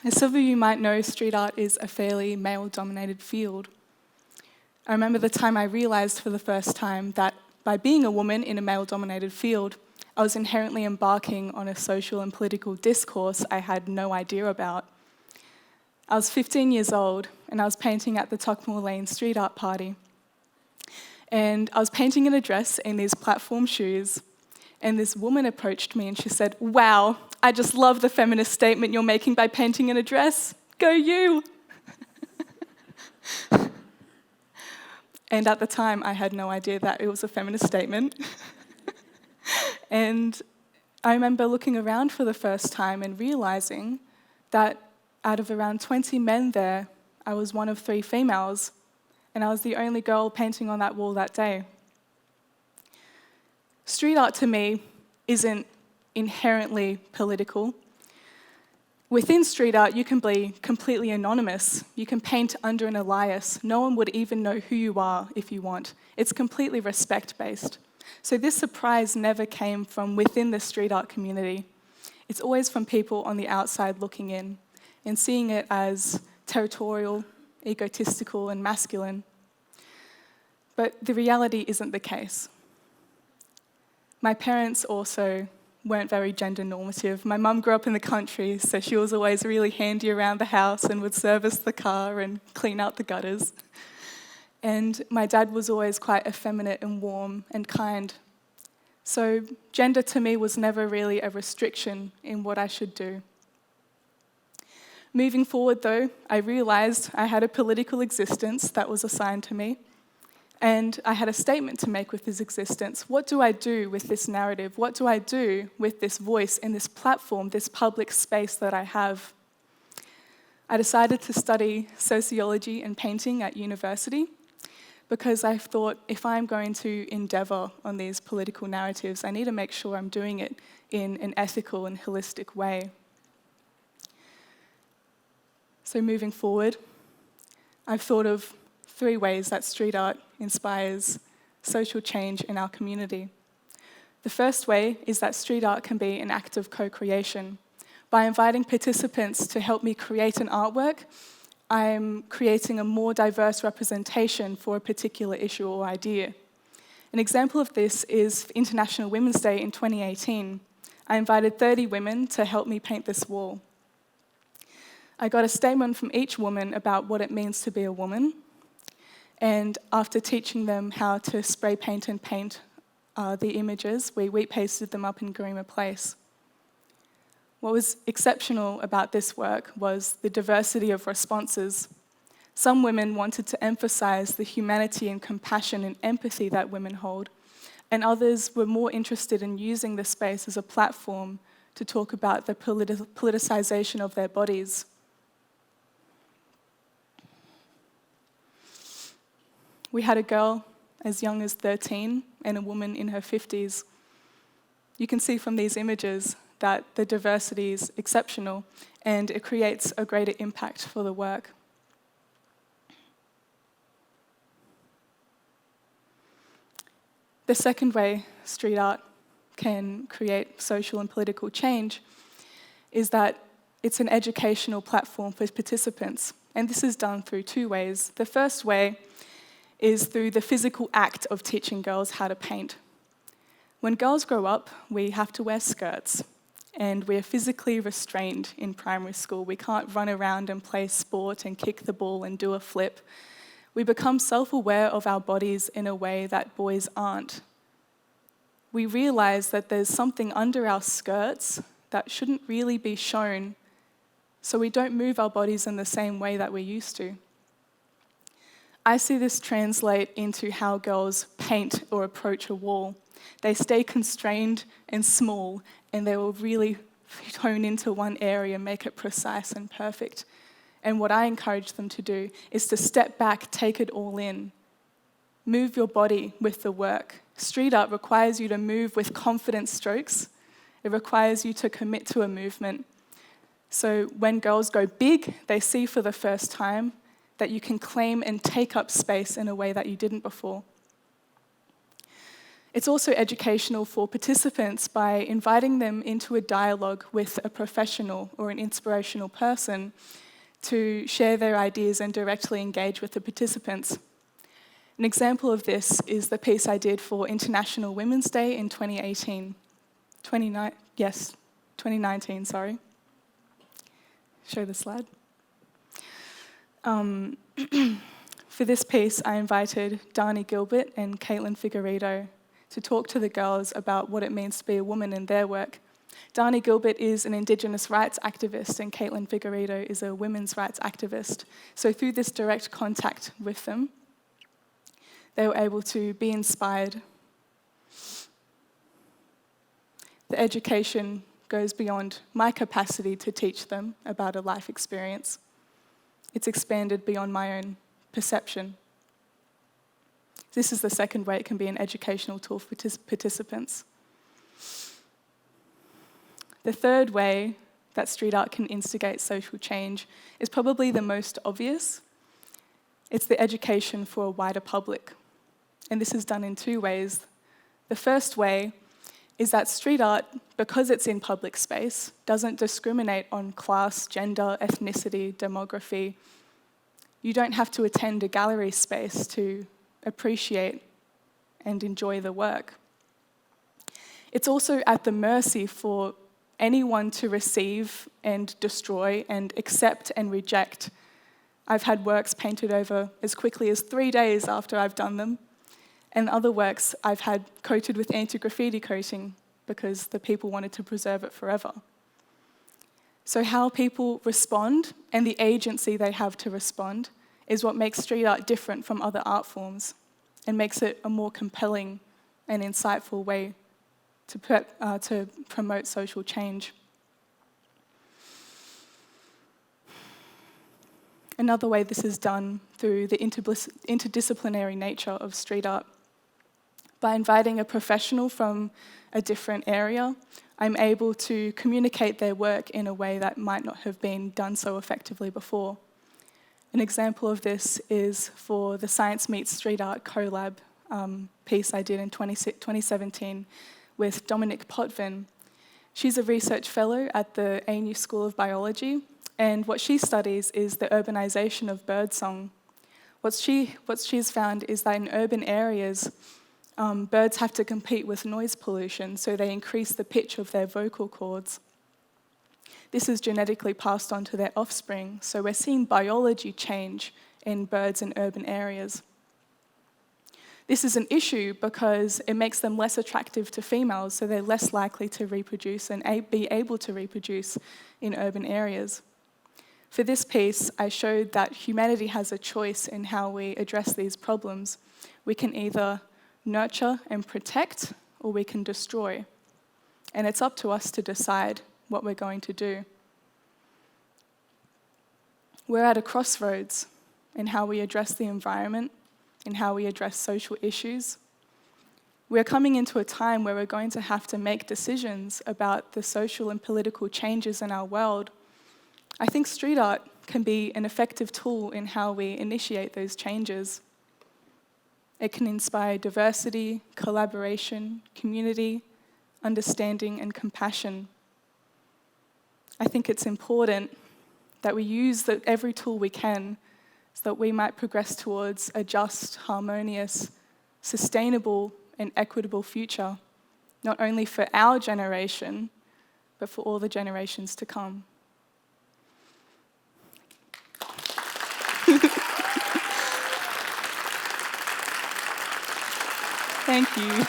As some of you might know, street art is a fairly male-dominated field. I remember the time I realised for the first time that by being a woman in a male-dominated field, I was inherently embarking on a social and political discourse I had no idea about. I was 15 years old and I was painting at the Tuckmore Lane street art party. And I was painting in a dress in these platform shoes, and this woman approached me and she said, "Wow, I just love the feminist statement you're making by painting in a dress. Go you!" And at the time, I had no idea that it was a feminist statement. And I remember looking around for the first time and realising that out of around 20 men there, I was one of 3 females, and I was the only girl painting on that wall that day. Street art to me isn't inherently political. Within street art, you can be completely anonymous. You can paint under an alias. No one would even know who you are if you want. It's completely respect-based. So this surprise never came from within the street art community. It's always from people on the outside looking in and seeing it as territorial, egotistical, and masculine. But the reality isn't the case. My parents also weren't very gender normative. My mum grew up in the country, so she was always really handy around the house and would service the car and clean out the gutters. And my dad was always quite effeminate and warm and kind. So gender to me was never really a restriction in what I should do. Moving forward though, I realised I had a political existence that was assigned to me, and I had a statement to make with this existence. What do I do with this narrative? What do I do with this voice and this platform, this public space that I have? I decided to study sociology and painting at university because I thought if I'm going to endeavour on these political narratives, I need to make sure I'm doing it in an ethical and holistic way. So moving forward, I've thought of 3 ways that street art inspires social change in our community. The first way is that street art can be an act of co-creation. By inviting participants to help me create an artwork, I'm creating a more diverse representation for a particular issue or idea. An example of this is International Women's Day in 2018. I invited 30 women to help me paint this wall. I got a statement from each woman about what it means to be a woman, and after teaching them how to spray paint and paint the images, we wheat pasted them up in Garima Place. What was exceptional about this work was the diversity of responses. Some women wanted to emphasize the humanity and compassion and empathy that women hold, and others were more interested in using the space as a platform to talk about the politicization of their bodies. We had a girl as young as 13 and a woman in her 50s. You can see from these images that the diversity is exceptional and it creates a greater impact for the work. The second way street art can create social and political change is that it's an educational platform for participants. And this is done through 2 ways. The first way is through the physical act of teaching girls how to paint. When girls grow up, we have to wear skirts, and we're physically restrained in primary school. We can't run around and play sport and kick the ball and do a flip. We become self-aware of our bodies in a way that boys aren't. We realise that there's something under our skirts that shouldn't really be shown, so we don't move our bodies in the same way that we used to. I see this translate into how girls paint or approach a wall. They stay constrained and small, and they will really hone into one area, make it precise and perfect. And what I encourage them to do is to step back, take it all in. Move your body with the work. Street art requires you to move with confident strokes. It requires you to commit to a movement. So when girls go big, they see for the first time that you can claim and take up space in a way that you didn't before. It's also educational for participants by inviting them into a dialogue with a professional or an inspirational person to share their ideas and directly engage with the participants. An example of this is the piece I did for International Women's Day in 2019, sorry. Show the slide. For this piece, I invited Dani Gilbert and Caitlin Figueredo to talk to the girls about what it means to be a woman in their work. Dani Gilbert is an Indigenous rights activist and Caitlin Figueredo is a women's rights activist. So through this direct contact with them, they were able to be inspired. The education goes beyond my capacity to teach them about a life experience. It's expanded beyond my own perception. This is the second way it can be an educational tool for participants. The third way that street art can instigate social change is probably the most obvious. It's the education for a wider public. And this is done in two ways. The first way is that street art, because it's in public space, doesn't discriminate on class, gender, ethnicity, demography. You don't have to attend a gallery space to appreciate and enjoy the work. It's also at the mercy for anyone to receive and destroy and accept and reject. I've had works painted over as quickly as 3 days after I've done them, and other works I've had coated with anti-graffiti coating because the people wanted to preserve it forever. So how people respond and the agency they have to respond is what makes street art different from other art forms and makes it a more compelling and insightful way to promote social change. Another way this is done through the interdisciplinary nature of street art. By inviting a professional from a different area, I'm able to communicate their work in a way that might not have been done so effectively before. An example of this is for the Science Meets Street Art Collab piece I did in 2017 with Dominique Potvin. She's a research fellow at the ANU School of Biology, and what she studies is the urbanization of birdsong. What she's found is that in urban areas, birds have to compete with noise pollution, so they increase the pitch of their vocal cords. This is genetically passed on to their offspring, so we're seeing biology change in birds in urban areas. This is an issue because it makes them less attractive to females, so they're less likely to reproduce and be able to reproduce in urban areas. For this piece, I showed that humanity has a choice in how we address these problems. We can either nurture and protect, or we can destroy. And it's up to us to decide what we're going to do. We're at a crossroads in how we address the environment, in how we address social issues. We're coming into a time where we're going to have to make decisions about the social and political changes in our world. I think street art can be an effective tool in how we initiate those changes. It can inspire diversity, collaboration, community, understanding, and compassion. I think it's important that we use every tool we can so that we might progress towards a just, harmonious, sustainable, and equitable future, not only for our generation, but for all the generations to come. Thank you.